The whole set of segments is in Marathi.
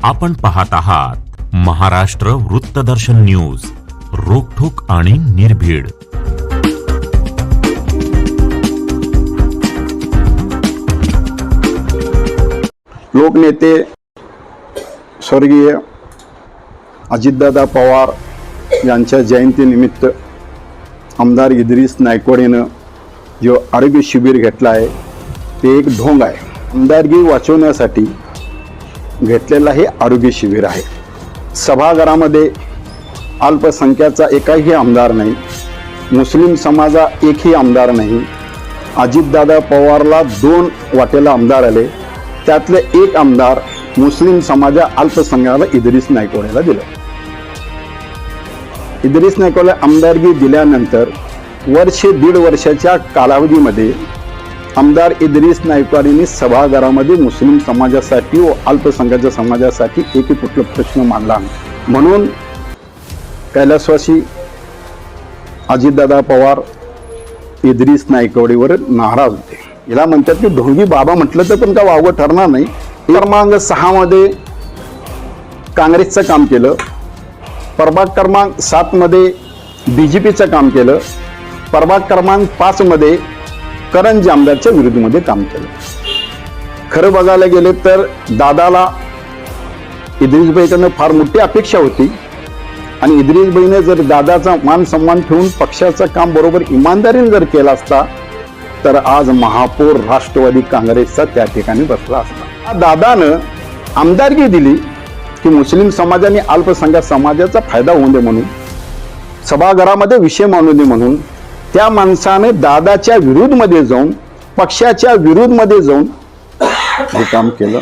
आपण पाहत आहात महाराष्ट्र वृत्तदर्शन न्यूज, रोखठोक आणि निर्भीड. लोकनेते स्वर्गीय अजितदादा पवार यांच्या जयंतीनिमित्त आमदार इद्रिस नायकवडेनं जो आरोग्य शिबिर घेतला आहे ते एक ढोंग आहे. आमदारकी वाचवण्यासाठी घेतलेला हे आरोग्य शिबिर आहे. सभागृहामध्ये अल्पसंख्याचा एकही आमदार नाही, मुस्लिम समाजा एकही आमदार नाही. अजितदादा पवारला 2 वाटेला आमदार आले, त्यातले एक आमदार मुस्लिम समाजा अल्पसंख्याला इद्रिस नायकवडेला दिलं. इद्रिस नायकवडेला आमदारकी दिल्यानंतर दीड वर्षाच्या कालावधीमध्ये आमदार इद्रिस नायकवडेंनी सभागृहामध्ये मुस्लिम समाजासाठी व अल्पसंख्याच्या समाजासाठी एकही कुठला प्रश्न मांडला नाही. म्हणून कैलासवासी अजितदादा पवार इद्रिस नायकवडेवर नाराज होते. याला म्हणतात की ढोंगी बाबा म्हटलं तर पण का वावगं ठरणार नाही. क्रमांक 6 मध्ये काँग्रेसचं काम केलं, प्रभाग क्रमांक 7 मध्ये BJPचं काम केलं, प्रभाग क्रमांक 5 मध्ये करंजी आमदारच्या विरोधामध्ये काम केलं. खरं बघायला गेले तर दादाला इद्रिसभाईकडनं फार मोठी अपेक्षा होती आणि इद्रिसभाईने जर दादाचा मान सन्मान ठेवून पक्षाचं काम बरोबर इमानदारीने जर केलं असता तर आज महापौर राष्ट्रवादी काँग्रेसचा त्या ठिकाणी बसला असता. दादानं आमदारकी दिली की मुस्लिम समाजाने अल्पसंख्याक समाजाचा फायदा होऊ दे म्हणून, सभागृहामध्ये विषय मांडू दे म्हणून त्या माणसाने दादाच्या विरोधमध्ये जाऊन, पक्षाच्या विरोधमध्ये जाऊन हे काम केलं.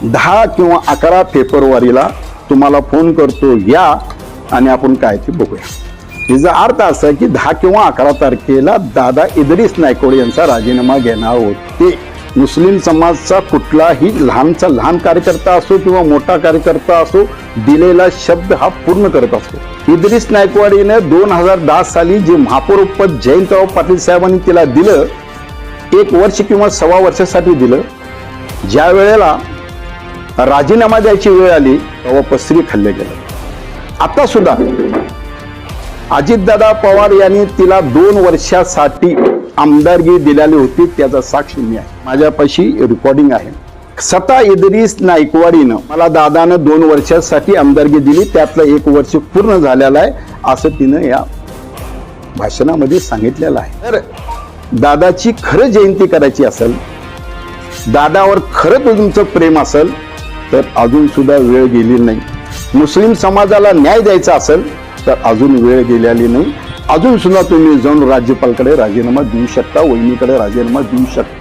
10 किंवा 11 फेब्रुवारीला तुम्हाला फोन करतो या आणि आपण काय ते बघूया. याचा अर्थ असा की 10 किंवा 11 तारखेला दादा इद्रिस नायकवडे यांचा राजीनामा घेणार होते. मुस्लिम समाजचा कुठलाही लहानचा लहान कार्यकर्ता असो किंवा मोठा कार्यकर्ता असो, दिलेला शब्द हा पूर्ण करत असतो. इद्रिस नायकवडेने 2010 साली जे महापौर पद जयंतराव पाटील साहेबांनी तिला दिलं, 1 वर्ष किंवा 1.25 वर्षासाठी दिलं. ज्या वेळेला राजीनामा द्यायची वेळ आली तेव्हा पसरी खाल्ले गेलं. आता सुद्धा अजितदादा पवार यांनी तिला 2 वर्षासाठी आमदारकी दिलेली होती, त्याचा साक्षी मी आहे. माझ्यापाशी रेकॉर्डिंग आहे. स्वतः इद्रिस नायकवडेनं मला दादानं 2 वर्षासाठी आमदारकी दिली, त्यातलं 1 वर्ष पूर्ण झालेलं आहे असं तिनं या भाषणामध्ये सांगितलेलं आहे. तर दादाची खरं जयंती करायची असेल, दादावर खरं तुमचं प्रेम असेल तर अजून सुद्धा वेळ गेली नाही. मुस्लिम समाजाला न्याय द्यायचा असेल तर अजून वेळ गेलेली नाही. अजून सुद्धा तुम्ही जाऊन राज्यपालकडे राजीनामा देऊ शकता, वहिनीकडे राजीनामा देऊ शकता.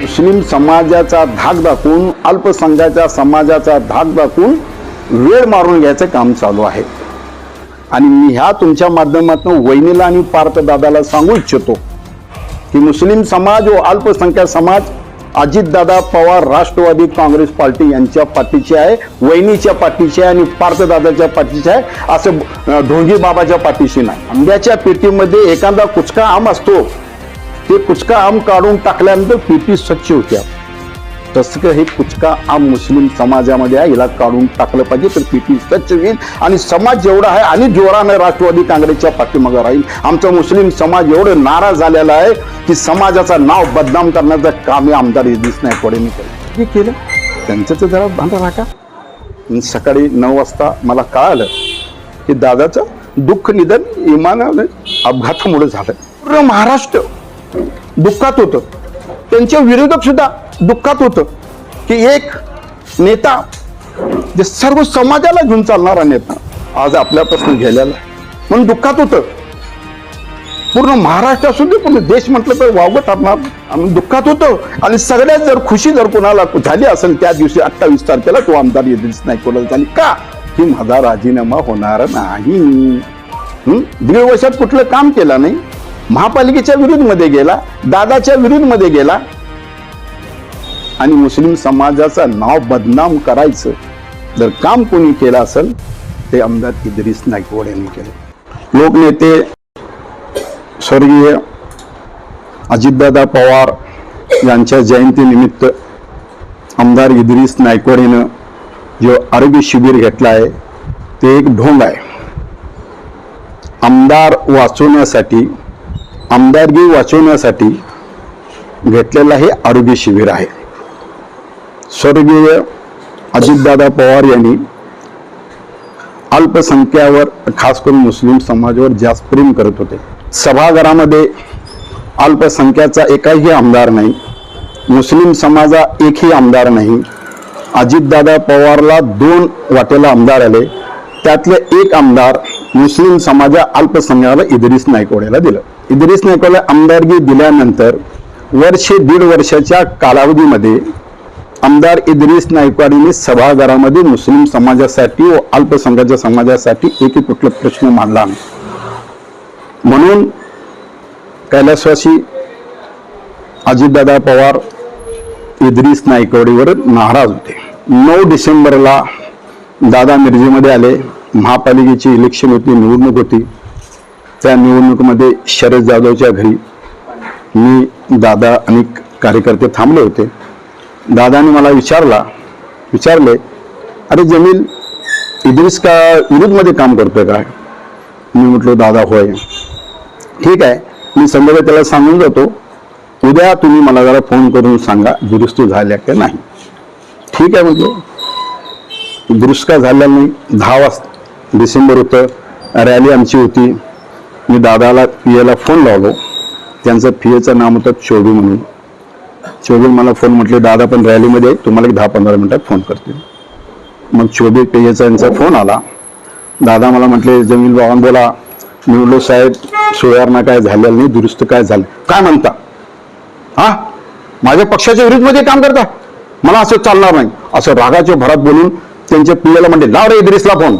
मुस्लिम समाजाचा धाक दाखवून, अल्पसंख्याच्या समाजाचा धाक दाखवून वेळ मारून घ्यायचं काम चालू आहे. आणि मी ह्या तुमच्या माध्यमातून वहिनीला आणि पार्थ दादाला सांगू इच्छितो की मुस्लिम समाज व अल्पसंख्याक समाज अजितदादा पवार राष्ट्रवादी काँग्रेस पार्टी यांच्या पाठीची आहे, वहिनीच्या पाठीची आहे आणि पार्थदादाच्या पाठीची आहे, असं ढोंगी बाबाच्या पाठीशी नाही. आंब्याच्या पेटीमध्ये एखादा कुचका आम असतो, ते कुचका आम काढून टाकल्यानंतर पेटी स्वच्छ होत्या. तसं हे कुचका आम मुस्लिम समाजामध्ये आहे, याला काढून टाकलं पाहिजे तर पेटी स्वच्छ होईल आणि समाज जेवढा आहे आणि जोराने राष्ट्रवादी काँग्रेसच्या पाठीमागे राहील. आमचा मुस्लिम समाज एवढं नाराज झालेला आहे की समाजाचं नाव बदनाम करण्याचं काम आमदार इद्रिस नायकवडेंनी केलं. त्यांचं तर जरा भांडा राखा. सकाळी 9 वाजता मला कळालं की दादाचं दुःख निधन विमानाने अपघातामुळे झालं. पूर्ण महाराष्ट्र दुःखात होतं, त्यांचे विरोधक सुद्धा दुःखात होतं की एक नेता जे सर्व समाजाला घेऊन चालणारा नेता आज आपल्यापासून गेलेला आहे म्हणून दुःखात होतं. पूर्ण महाराष्ट्र असू दे, पूर्ण देश म्हटलं तर वावगं ठरणार. आम्ही दुःखात होतो आणि सगळ्यात जर खुशी जर कोणाला झाली असेल त्या दिवशी 28 तारखेला तो आमदार इद्रिस नायकवडेला झाली. का की माझा राजीनामा होणार नाही. 1.5 वर्षात कुठलं काम केलं नाही, महापालिकेच्या विरोधमध्ये गेला, दादाच्या विरोधमध्ये गेला आणि मुस्लिम समाजाचं नाव बदनाम करायचं जर काम कोणी केलं असेल ते आमदार इद्रिस नायकवड यांनी केले. लोकनेते स्वर्गीय अजितदादा पवार यांच्या जयंतीनिमित्त आमदार इद्रिस नायकवड यानं जो आरोग्य शिबिर घेतला आहे ते एक ढोंग आहे. आमदार वाचवण्यासाठी, आमदारगी वाचवण्यासाठी घेतलेलं हे आरोग्य शिबिर आहे. स्वर्गीय अजितदादा पवार यांनी अल्पसंख्यावर, खास करून मुस्लिम समाजावर जास्त प्रेम करत होते. सभागृहामध्ये अल्पसंख्याचा एकही आमदार नाही, मुस्लिम समाजा एकही आमदार नाही. अजितदादा पवारला 2 वाटेला आमदार आले, त्यातले एक आमदार मुस्लिम समाजा अल्पसंख्याला इद्रिस नायकवडेला दिलं. इद्रिस नायकवडेला आमदारगी दिल्यानंतर दीड वर्षाच्या कालावधीमध्ये आमदार इद्रिस नायकवडेंनी सभागृहामध्ये मुस्लिम समाजासाठी व अल्पसंख्याच्या समाजासाठी एकही कुठला प्रश्न मांडला नाही. म्हणून कैलासवासी अजितदादा पवार इद्रिस नायकवडेवर नाराज होते. 9 डिसेंबरला दादा मिरजेमध्ये आले. महापालिकेची इलेक्शन होती, निवडणूक होती. त्या निवडणुकीमध्ये शरद जाधवच्या घरी मी, दादा आणि कार्यकर्ते थांबले होते. दादाने मला विचारले, अरे जमील इद्रिस का विरोधमध्ये काम करतोय का? मी म्हटलो दादा होय. ठीक आहे, मी संध्याकाळी त्याला सांगून जातो, उद्या तुम्ही मला जरा फोन करून सांगा दुरुस्ती झाल्या का नाही. ठीक आहे म्हटलं. दुरुस्त का झाल्या नाही. 10 वाजता डिसेंबर होतं, रॅली आमची होती. मी दादाला पियाला फोन लावलो. त्यांचं पियाचं नाव होतं चोबी म्हणून. चोबी मला फोन म्हटले, दादा पण रॅलीमध्ये तुम्हाला 10-15 मिनिटात फोन करते. मग चोबी पियाचा यांचा फोन आला. दादा मला म्हटले, जमील बाबा बोला. मी म्हटलो साहेब सुधारणा काय झालेलं नाही, दुरुस्त काय झालं. काय म्हणता? हा, माझ्या पक्षाच्या विरुद्धमध्ये काम करता, मला असं चालणार नाही, असं रागाच्या भरात बोलून त्यांच्या पियाला म्हणते, लाव रे इद्रिसला फोन.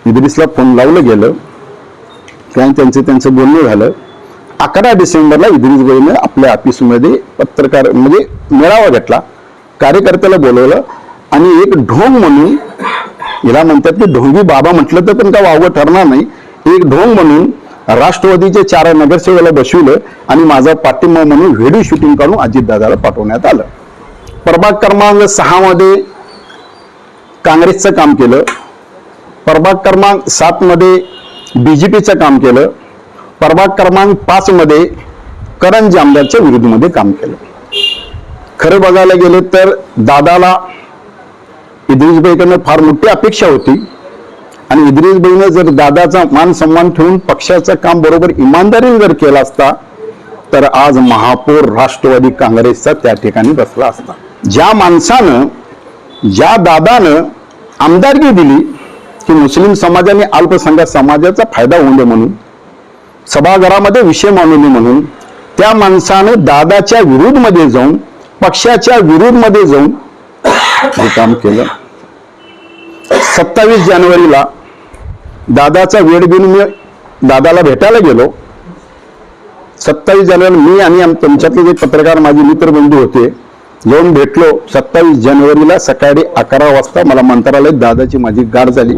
इद्रिसला फोन लावलं गेलं. काय त्यांचं बोलणं झालं. 11 डिसेंबरला इद्रिस भाईने आपल्या ऑफिसमध्ये पत्रकार म्हणजे मेळावा घेतला. कार्यकर्त्याला बोलवलं आणि एक ढोंग म्हणून, याला म्हणतात की ढोंगी बाबा म्हटलं तर पण काय वावगं ठरणार नाही, एक ढोंग म्हणून राष्ट्रवादीचे 4 नगरसेवकाला बसविलं आणि माझा पाठिंबा म्हणून व्हिडिओ शूटिंग करून अजितदादाला पाठवण्यात आलं. प्रभाग क्रमांक 6 मध्ये काँग्रेसचं काम केलं. प्रभाग क्रमांक 7 मध्ये बीजेपीचं काम केलं. प्रभाग क्रमांक 5 मध्ये करण जामदारच्या विरुद्धमध्ये काम केलं. खरं बघायला गेले तर दादाला इद्रिसभाईकडनं फार मोठी अपेक्षा होती आणि इद्रिसभाईनं जर दादाचा मान सन्मान ठेवून पक्षाचं काम बरोबर इमानदारीने जर केलं असता तर आज महापौर राष्ट्रवादी काँग्रेसचा त्या ठिकाणी बसला असता. ज्या माणसानं, ज्या दादानं आमदारगी दिली की मुस्लिम समाजाने अल्पसंख्याक समाजाचा फायदा होऊ दे म्हणून, सभागृहामध्ये विषय मांडू नये म्हणून, त्या माणसानं दादाच्या विरोधमध्ये जाऊन, पक्षाच्या विरोधमध्ये जाऊन हे काम केलं. 27 जानेवारीला दादाचा वेळ घेऊन मी दादाला भेटायला गेलो. 27 जानेवारी मी आणि तुमच्यातले जे पत्रकार माझे मित्रबंधू होते जाऊन भेटलो. 27 जानेवारीला सकाळी 11 वाजता मला मंत्रालयात दादाची माझी गाठ झाली.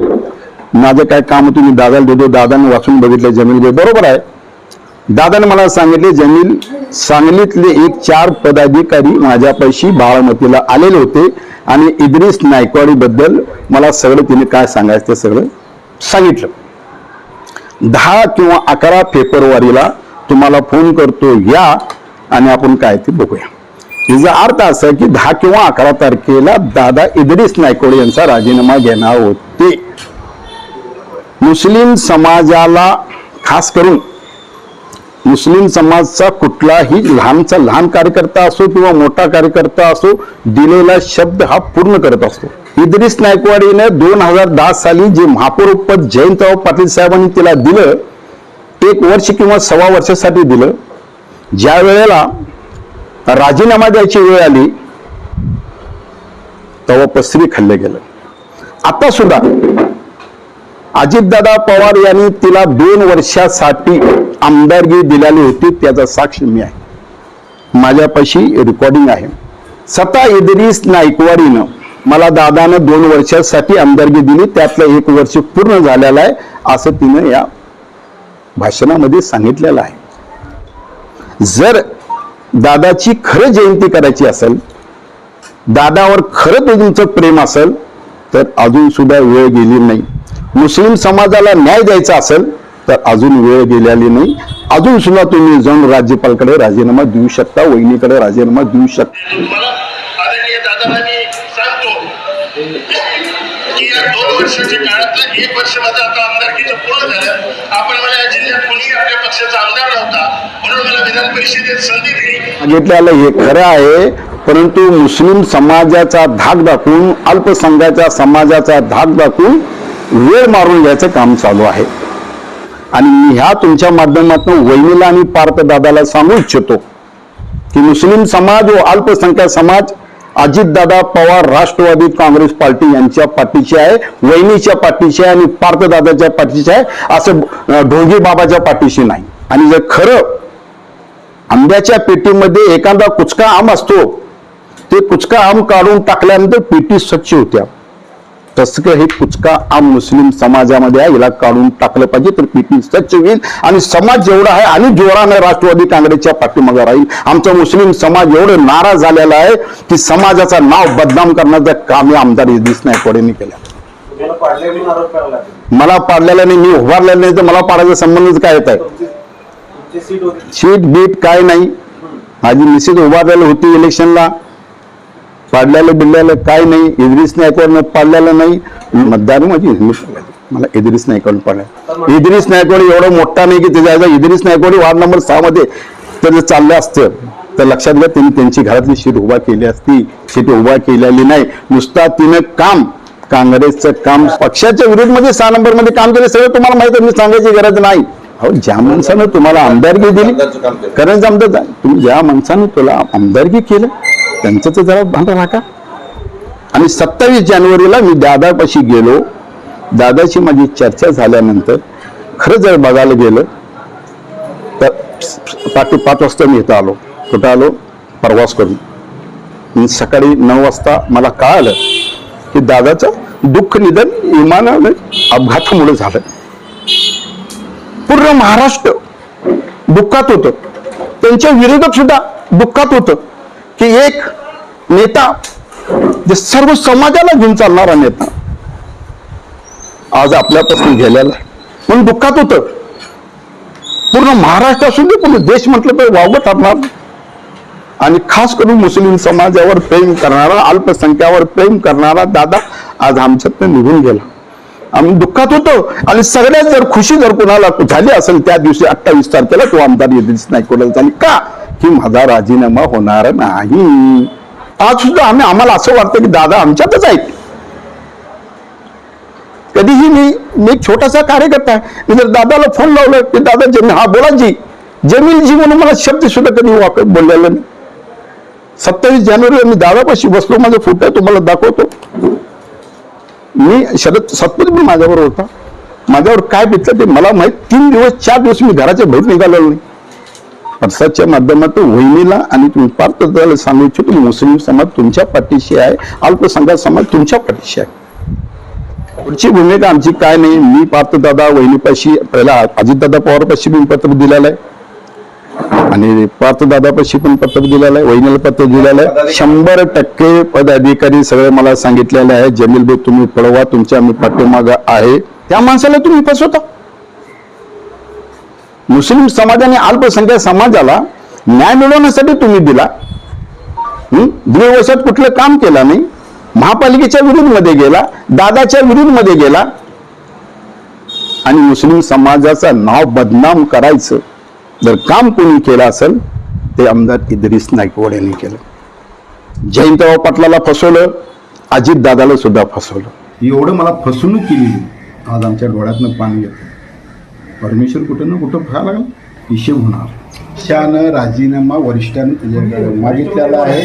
माझं काय काम होतं मी दादाला देतो. दादाने वाचून बघितलं, जमील भाई बरोबर आहे. दादाने मला सांगितले, जमील सांगलीतले 4 पदाधिकारी माझ्यापाशी बारामतीला आलेले होते आणि इद्रिस नायकवडी बद्दल मला सगळं तिने काय सांगायचं ते सगळं सांगितलं. 10 किंवा 11 फेब्रुवारीला तुम्हाला फोन करतो या आणि आपण काय ते बघूया. याचा अर्थ असा की 10 किंवा 11 तारखेला दादा इद्रिस नायकवडी यांचा राजीनामा घेणार होते. मुस्लिम समाजाला, खास करून मुस्लिम समाजचा कुठलाही लहानचा लहान कार्यकर्ता असो किंवा मोठा कार्यकर्ता असो, दिलेला शब्द हा पूर्ण करत असतो. इद्रिस नायकवडीने 2010 साली जे महापौर पद जयंतराव पाटील साहेबांनी तिला दिलं, 1 वर्ष किंवा 1.25 वर्षासाठी दिलं. ज्या वेळेला राजीनामा द्यायची वेळ आली तेव्हा पसरी खाल्लं गेलं. आता सुद्धा अजितदादा पवार यांनी तिला 2 वर्षासाठी आमदारगी दिलेली होती, त्याचा साक्ष मी आहे. माझ्यापाशी रेकॉर्डिंग आहे. स्वतः इद्रिस नायकवडीनं मला दादानं 2 वर्षासाठी आमदारकी दिली, त्यातलं 1 वर्ष पूर्ण झालेलं आहे असं तिनं या भाषणामध्ये सांगितलेलं आहे. जर दादाची खरं जयंती करायची असेल, दादावर खरं तुमचं प्रेम असेल तर अजून सुद्धा वेळ गेली नाही. मुस्लिम समाजाला न्याय द्यायचा असेल तर अजून वेळ गेलेली नाही. अजून सुद्धा तुम्ही जाऊन राज्यपालकडे राजीनामा देऊ शकता, वहिनीकडे राजीनामा देऊ शकता. आदरणीय दादाला मी सांगतो की या 2 वर्षाच्या काळातलं 1 वर्ष माझं आता आमदारकीचं पूर्ण झालं. आपण मला या जिल्ह्यात कोणीही आपल्या पक्षाचा आमदार नव्हता, म्हणून मला विधान परिषदेत संधी दिली. सांगितलेलं हे खरं आहे, परंतु मुस्लिम समाजाचा धाक दाखवून, अल्पसंख्याच्या समाजाचा धाक दाखवून वेळ मारून घ्यायचं काम चालू आहे. आणि मी ह्या तुमच्या माध्यमातून वहिनीला आणि पार्थ दादाला सांगू इच्छितो की मुस्लिम समाज व अल्पसंख्याक समाज अजितदादा पवार राष्ट्रवादी काँग्रेस पार्टी यांच्या पाठीशी आहे, वहिनीच्या पाठीशी आहे आणि पार्थदादाच्या पाठीशी आहे, असं ढोंगी बाबाच्या पाठीशी नाही. आणि जर खरं आंब्याच्या पेटीमध्ये एखादा कुचका आम असतो, ते कुचका आम काढून टाकल्यानंतर पेटी स्वच्छ होत्या, तसं हे कुचका आम मुस्लिम समाजामध्ये आहे, याला काढून टाकलं पाहिजे तर पेटी स्वच्छ होईल आणि समाज जेवढा आहे आणि जोराने राष्ट्रवादी काँग्रेसच्या पाठीमागे राहील. आमचा मुस्लिम समाज एवढं नाराज झालेला आहे की समाजाचं नाव बदनाम करण्याचं काम आमदार इद्रिस नायकवडेंनी केलं. मला पाडलेला नाही, मी उभारलेला नाही, तर मला पाडायचा संबंधच काय येत आहे? सीट बीट काय नाही, माझी निश्चित उभारलेली होती इलेक्शनला, पाडलेलं बिडलेलं काय नाही. इद्रिस नायकवडनं पाडलेलं नाही, मतदार माझी मला इद्रिस नायकवड पाडलं. इद्रिस नायकवड एवढा मोठा नाही की त्याच्या इद्रिस नायकवड वार्ड नंबर 6 मध्ये तर चाललं असतं तर लक्षात घ्या, त्यांनी त्यांची घरातली सीट उभा केली असती. सीट उभा केलेली नाही, नुसता तिनं काम, काँग्रेसचं काम, पक्षाच्या विरोधमध्ये 6 नंबर मध्ये काम केलं. सगळं तुम्हाला माहिती आहे, मी सांगायची गरज नाही. हो, ज्या माणसानं तुम्हाला आमदारकी दिली, कारण आमदार तुम्ही ज्या माणसानं तुला आमदारकी केलं त्यांचं तर जरा भान राखा. आणि 27 जानेवारीला मी दादापाशी गेलो, दादाची माझी चर्चा झाल्यानंतर खरं जर बघायला गेलं तर 5 वाजता मी इथं आलो. कुठं आलो? प्रवास करून. सकाळी 9 वाजता मला कळालं की दादाचं दुःख निधन विमानाने अपघातामुळे झालं. पूर्ण महाराष्ट्र दुःखात होतं, त्यांच्या विरोधक सुद्धा दुःखात होतं की एक नेता, जे सर्व समाजाला घेऊन चालणारा नेता आज आपल्यापासून गेलेला आहे, म्हणून दुःखात होतं. पूर्ण महाराष्ट्र असून दे, पूर्ण देश म्हटलं तर वावगं ठरणार. आणि खास करून मुस्लिम समाजावर प्रेम करणारा, अल्पसंख्यावर प्रेम करणारा दादा आज आमच्यातनं निघून गेला. आम्ही दुःखात होतो. आणि सगळ्यात जर खुशी जर कोणाला झाली असेल त्या दिवशी 28 तारखेला तो आमदार इद्रिस नायकवडेला झाली. का? की माझा राजीनामा होणार नाही. आज सुद्धा आम्हाला असं वाटतं की दादा आमच्यातच आहेत. कधीही मी एक छोटासा कार्यकर्ता आहे, मी जर दादाला फोन लावलं की दादा जमील, हा बोला जी, जमील जी म्हणून मला शब्द सुद्धा कधी बोललेला नाही. 27 जानेवारीला मी दादापाशी बसलो, माझा फोटो तुम्हाला दाखवतो. मी शरद सातपुते पण माझ्यावर होता. माझ्यावर काय बितलं ते मला माहित. 3 दिवस 4 दिवस मी घराच्या बाहेर निघालेलो नाही. प्रसादच्या माध्यमातून वहिनीला आणि तुम्ही पार्थ दादाला सांगू इच्छितो, मुस्लिम समाज तुमच्या पाठीशी आहे, अल्पसंख्याक समाज तुमच्या पाठीशी आहे. पुढची भूमिका आमची काय नाही. मी पार्थ दादा वहिनीपाशी, पहिला अजितदादा पवारपाशी पण पत्र दिलेलं आहे आणि पार्थ दादापाशी पण पत्र दिलेलं आहे, वहिनीला पत्र दिलेलं आहे. 100% पदाधिकारी सगळे मला सांगितलेले आहे, जमील भाई तुम्ही पळवा, तुमच्या आम्ही पाठीमागं आहे. त्या माणसाला तुम्ही फसवता. मुस्लिम समाजाने अल्पसंख्याक समाजाला न्याय मिळवण्यासाठी तुम्ही दिला. 2 वर्षात कुठलं काम केलं नाही. महापालिकेच्या विरोधमध्ये गेला, दादाच्या विरोधमध्ये गेला आणि मुस्लिम समाजाचं नाव बदनाम करायचं जर काम कोणी केलं असेल ते आमदार इद्रिस नायकवड यांनी केलं. जयंतराव पाटलाला फसवलं, अजित दादाला सुद्धा फसवलं. एवढं मला फसवणूक केली. आज आमच्या डोळ्यातनं पाणी येतं. परमेश्वर कुठं ना कुठं फायला लागला, हिशेब होणार. शानं राजीनामा वरिष्ठांनी त्याच्याकडे मागितलेला आहे.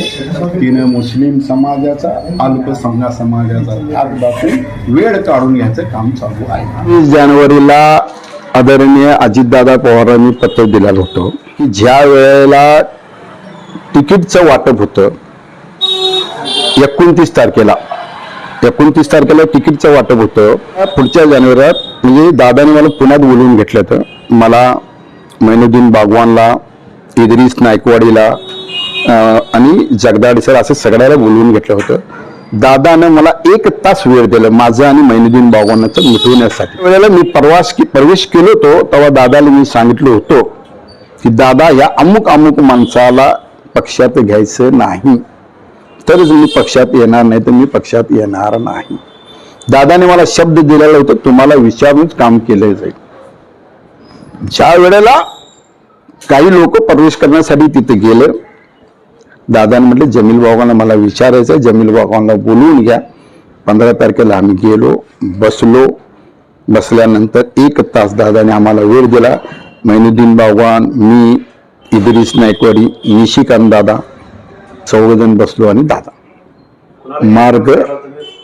तिनं मुस्लिम समाजाचा, अल्पसंख्याक समाजाचा धाक दाखवून वेळ काढून घ्यायचं काम चालू आहे. 20 जानेवारीला आदरणीय अजितदादा पवारांनी पत्र दिलेलं होतं की ज्या वेळेला तिकीटचं वाटप होतं 29 तारखेला 29 तारखेला तिकीटचं वाटप होतं. पुढच्या जानेवारीत म्हणजे दादाने मला पुण्यात बोलवून घेतलं होतं. मला मैनुद्दीन बागवानला, इद्रिस नायकवाडीला आणि जगदाळे सर असं सगळ्याला बोलवून घेतलं होतं. दादानं मला 1 तास वेळ दिला माझं आणि मैनुद्दीन बागवानाचं मिटवण्यासाठी. वेळेला मी प्रवेश केलो होतो तेव्हा दादाला मी सांगितलं होतं की दादा या अमुक अमुक माणसाला पक्षात घ्यायचं नाही, तरच मी पक्षात येणार, नाही तर मी पक्षात येणार नाही. दादाने मला शब्द दिलेला होता, तुम्हाला विचारूनच काम केलं जाईल. ज्या वेळेला काही लोक प्रवेश करण्यासाठी तिथे गेले, दादाने म्हटले जमील बाबांना मला विचारायचं, जमील बाबांना बोलवून घ्या. 15 तारखेला आम्ही गेलो, बसलो. बसल्यानंतर 1 तास दादाने आम्हाला वेळ दिला. मैनुद्दीन बागवान, मी, इद्रिस नायकवाडी, निशिकांत दादा 14 जण बसलो आणि दादा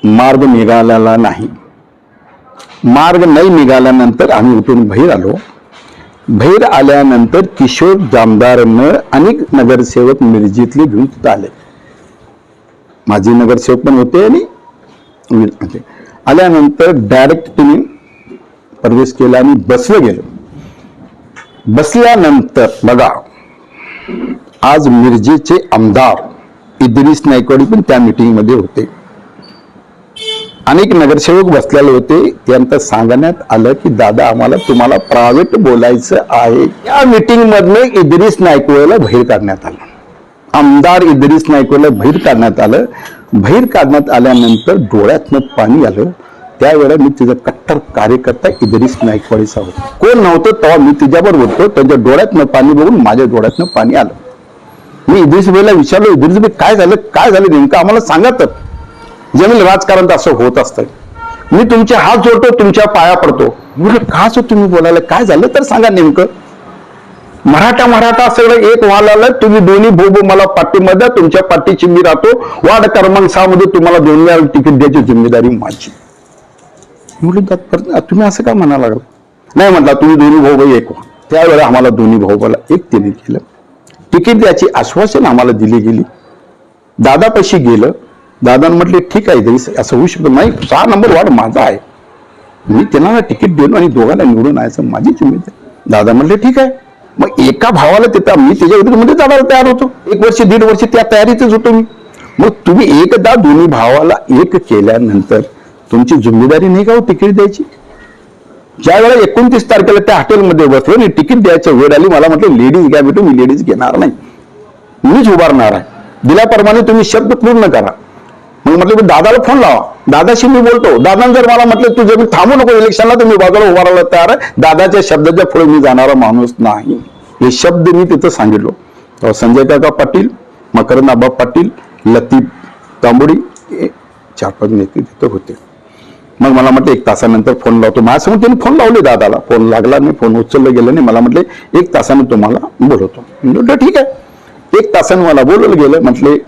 मार्ग निघालेला नाही. मार्ग नाही निघाल्यानंतर आम्ही उठून बाहेर आलो. बाहेर आल्यानंतर किशोर जामदारनं अनेक नगरसेवक मिरजेतले घेऊन तिथं आले. माजी नगरसेवक पण होते आणि आल्यानंतर डायरेक्ट तुम्ही प्रवेश केला आणि बसलं गेलं. बसल्यानंतर बघा, आज मिरजेचे आमदार इद्रिस नायकवाडी पण त्या मीटिंग मध्ये होते. अनेक नगरसेवक बसलेले होते. त्यांना सांगण्यात आलं की दादा आम्हाला तुम्हाला प्रायव्हेट बोलायचं आहे. या मीटिंग मधनं इद्रिस नायकवाडीला बाहेर काढण्यात आलं. आमदार इद्रिस नायकवाडीला बाहेर काढण्यात आलं. बाहेर काढण्यात आल्यानंतर डोळ्यातनं पाणी आलं. त्यावेळेला मी तिचा कट्टर कार्यकर्ता इद्रिस नायकवाडीचा होता. कोण नव्हतं तेव्हा मी तिच्याबरोबर होतो. त्यांच्या डोळ्यातनं पाणी बघून माझ्या डोळ्यातनं पाणी आलं. मी इद्रिस भाईला विचारलं, इद्रिस भाई काय झालं नेमकं आम्हाला सांगा तर. जमील राजकारण तर असं होत असतं. मी तुमचे हात जोडतो, तुमच्या पाया पडतो. म्हटलं काच तुम्ही बोलायला, काय झालं तर सांगा नेमकं. मराठा सगळं एक व्हायला, तुम्ही दोन्ही भाऊ मला पाठिंबा द्या, तुमच्या पाठीची मी राहतो. वार्ड क्रमांक 6 मध्ये तुम्हाला 2 वेळा तिकीट द्यायची जिम्मेदारी माझी. म्हटलं तुम्ही असं का म्हणायला लागला. नाही म्हटलं तुम्ही दोन्ही भाऊ एक व्हा. त्यावेळेला आम्हाला दोन्ही भाऊ एक तिने केलं. तिकीट द्यायची आश्वासन आम्हाला दिली गेली. दादापाशी गेलं. दादाने म्हटले ठीक आहे इद्रिस, असं होऊ शकतं नाही, 6 नंबर वार्ड माझा आहे, मी त्यांना तिकीट देऊन आणि दोघांना निवडून यायचं माझी जिम्मेदारी. दादा म्हटले ठीक आहे. मग एका भावाला तिथं मी त्याच्या विरुद्ध जायला तयार होतो. 1 वर्ष 1.5 वर्ष त्या तयारीतच होतो मी. मग तुम्ही एकदा दोन्ही भावाला एक केल्यानंतर तुमची जिम्मेदारी नाही का हो तिकीट द्यायची. ज्या वेळेला 29 तारखेला त्या हॉटेलमध्ये बसलो आणि तिकीट द्यायच्या वेळ आली, मला म्हटलं लेडीज घ्या भेटू, मी लेडीज घेणार नाही, मीच उभारणार आहे. दिल्याप्रमाणे तुम्ही शब्द पूर्ण करा. मग म्हटलं दादाला फोन लावा, दादाशी मी बोलतो. दादाने जर मला म्हटलं तुझे मी थांबू नको इलेक्शनला, तर मी बाजूला उभारायला तयार आहे. दादाच्या शब्दाच्या पुढे मी जाणारा माणूस नाही. हे शब्द मी तिथं सांगितलो. संजय काका पाटील, मकरंद आबा पाटील, लतीफ तांबोडी 4-5 नेते तिथं होते. मग मला म्हटलं 1 तासानंतर फोन लावतो. माझ्यासमोर त्यांनी फोन लावले दादाला. फोन लागला नाही, फोन उचललं गेलं नाही. मला म्हटले 1 तासाने तुम्हाला बोलवतो. म्हटलं ठीक आहे. 1 तासाने मला बोलवलं गेलं. म्हटले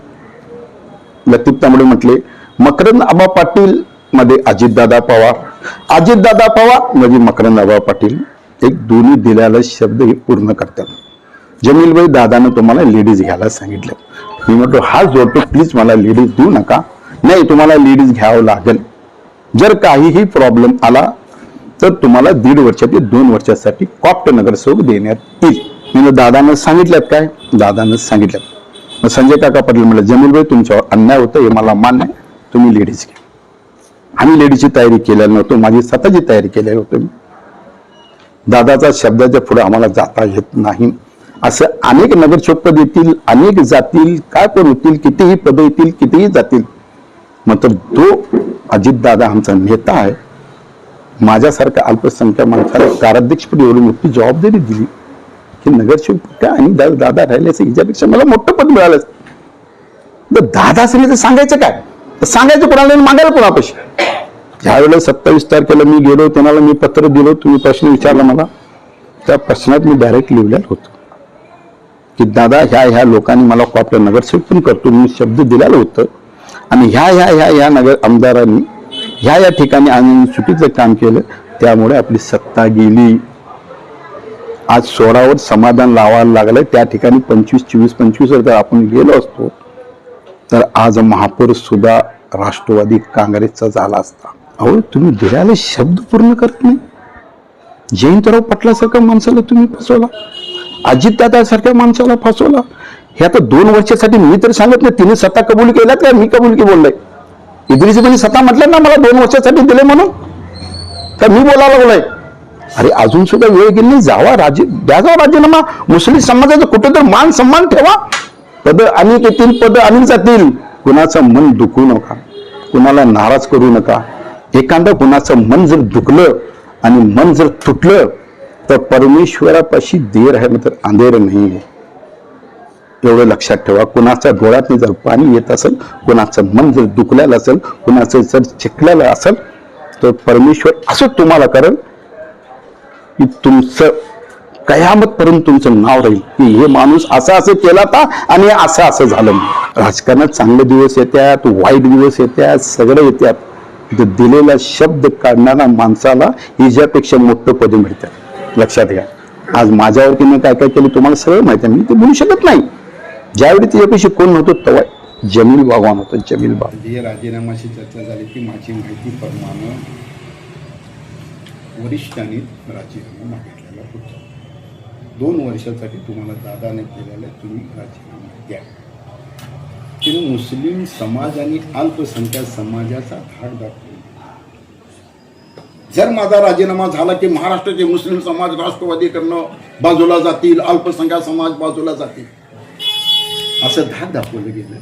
लतीफ तांबडे म्हटले मकरंद आबा पाटील मध्ये अजितदादा पवार म्हणजे मकरंद आबा पाटील एक दोन्ही दिलेला शब्द हे पूर्ण करतात. जमीलभाई दादानं तुम्हाला लेडीज घ्यायला सांगितलं. मी म्हटलो हात जोडतो, प्लीज मला लेडीज देऊ नका. नाही तुम्हाला लेडीज घ्यावं लागेल. जर काहीही प्रॉब्लेम आला तर तुम्हाला 1.5 वर्ष ते 2 वर्षासाठी कॉप्ट नगरसेवक देण्यात येईल. मी दादानं सांगितल्यात काय, दादानं सांगितलं. संजय काका पाटील म्हटलं जमीलभाई तुमच्यावर अन्याय होतं हे मला मान्य आहे, तुम्ही लेडीज घ्या. आम्ही लेडीजची तयारी केलेली नव्हतो, माझी स्वतःची तयारी केलेली होती. दादाचा शब्दाच्या पुढे आम्हाला जाता येत नाही. असं अनेक नगरसेवक पद येतील, अनेक जातील, काय पण होतील, कितीही पद येतील, कितीही जातील, मात्र तो अजितदादा आमचा नेता आहे. माझ्यासारख्या अल्पसंख्याक माणसाला कार्याध्यक्षपदी एवढी मोठी जबाबदारी दिली की नगरसेवक काय आणि दादा राहिल्याचं हिच्यापेक्षा मला मोठं पद मिळालं. दादा असेल तर सांगायचं काय, तर सांगायचं कोणाला, मागायला कोणापाशी. ज्यावेळेला 27 तारखेला मी गेलो, त्यांना मी पत्र दिलं, तुम्ही प्रश्न विचारला मला, त्या प्रश्नात मी डायरेक्ट लिहिलेलं होतं की दादा ह्या लोकांनी मला कॉप्ट नगरसेवक पण करतो मी शब्द दिलेलं होतं आणि ह्या नगर आमदारांनी ह्या ठिकाणी आम्ही चुकीचं काम केलं, त्यामुळे आपली सत्ता गेली. आज 16वर समाधान लावायला लागलंय. त्या ठिकाणी 25 जर आपण गेलो असतो तर आज महापौर सुद्धा राष्ट्रवादी काँग्रेसचा झाला असता. अहो तुम्ही दिलेले शब्द पूर्ण करत नाही. जयंतराव पाटलासारख्या माणसाला तुम्ही फसवला, अजितदादासारख्या माणसाला फसवला. हे आता 2 वर्षासाठी मी तर सांगत नाही तिने सत्ता कबूल केल्यात का मी कबूल की बोललोय. इद्रिस पण स्वतः म्हटलं ना मला 2 वर्षासाठी दिले म्हणून, तर मी बोलायला बोलाय. अरे अजून सुद्धा वेळ गेली नाही, जावा द्यावा राजीनामा. मुस्लिम समाजाचा कुठेतरी मान सन्मान ठेवा. पद अनेक येतील, पद अनेक जातील. कुणाचं मन दुखू नका, कुणाला नाराज करू नका. एखादं कुणाचं मन जर दुखलं आणि मन जर तुटलं तर परमेश्वरापाशी देर आहे तर अंधेर नाही आहे. एवढं लक्षात ठेवा. कुणाच्या डोळ्यात जर पाणी येत असेल, कुणाचं मन जर दुखलेलं असेल, कुणाचं जर चिखलेलं असेल तर परमेश्वर असं तुम्हाला करेल की तुमचं कयामतपर्यंत तुमचं नाव राहील की हे माणूस असं असं केला होता आणि असं असं झालं. राजकारणात चांगले दिवस येतात, वाईट दिवस येतात, सगळे येतात. दिलेला शब्द काढणाऱ्या माणसाला हिच्यापेक्षा मोठं पद मिळतं. लक्षात घ्या. आज माझ्यावर की मी काय काय केलं तुम्हाला सगळं माहिती आहे. मी ते बोलू शकत नाही. ज्यावेळी तिच्यापेक्षा कोण नव्हतं तेव्हा जमील बागवान होतं. जमील बाग जे राजीनामाची चर्चा झाली ती माझी माहितीप्रमाणे वरिष्ठांनी राजीनामा मागितलेला होता. 2 वर्षासाठी तुम्हाला दादाने केलेला तुम्ही राजीनामा द्या. तिने मुस्लिम समाज आणि अल्पसंख्याक समाजाचा धाक दाखवला. जर माझा राजीनामा झाला की महाराष्ट्राचे मुस्लिम समाज राष्ट्रवादीकडनं बाजूला जातील, अल्पसंख्याक समाज बाजूला जातील असं धाक दाखवलं गेलं.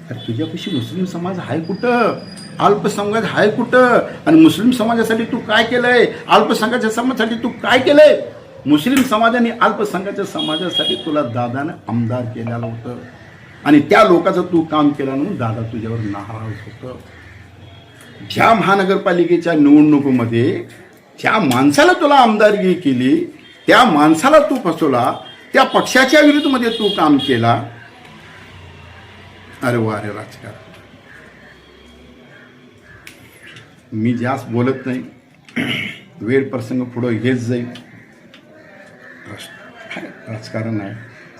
तर तुझ्यापाशी मुस्लिम समाज आहे कुठं, अल्पसंख्याक आहे कुठं, आणि मुस्लिम समाजासाठी तू काय केलंय, अल्पसंख्याच्या समाजासाठी तू काय केलंय. मुस्लिम समाज आणि अल्पसंख्याच्या समाजासाठी तुला दादानं आमदार केलेलं होतं आणि त्या लोकांचं तू काम केलं म्हणून दादा तुझ्यावर नाराज होतं. ज्या महानगरपालिकेच्या निवडणुकीमध्ये ज्या माणसाला तुला आमदारगी केली त्या माणसाला तू फसवला, त्या पक्षाच्या विरुद्धमध्ये तू काम केला. अरे वा रे राजकारण. मी जास्त बोलत नाही, वेळ प्रसंग पुढं घेत जाईल. राजकारण आहे,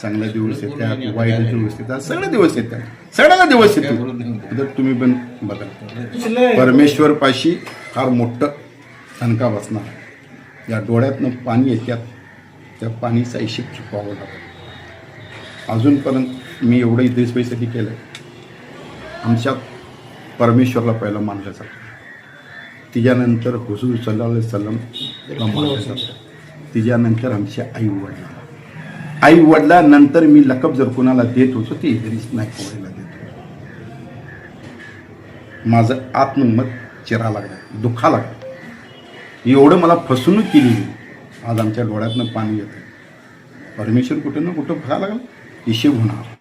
चांगले दिवस येतात, वाईट दिवस येतात, सगळे दिवस येतात, सगळ्याला दिवस येतात. तर तुम्ही पण बघा परमेश्वर पाशी फार मोठं ठणका बसणार. या डोळ्यातनं पाणी येतात, त्या पाणीचा हिशेब चुकवावा लागतो. अजूनपर्यंत मी एवढं इद्रिस भाईसाठी केलं. आमच्या परमेश्वरला पहिलं मानलं जातं, तिच्यानंतर हुजूर सल्लल्लाहु अलैहि वसल्लमला मानलं जातं, तिच्यानंतर आमच्या आई वडिलांनंतर मी लकब जर कोणाला देत होतो ते इद्रिस नाईकवाडीला देत होतो. माझं आत्ममत चिरा लागलं, दुःखा लागलं. एवढं मला फसवणूक केली. आज आमच्या डोळ्यातनं पाणी येतं. परमेश्वर कुठं ना कुठं बघायला लागलं, हिशेब होणार.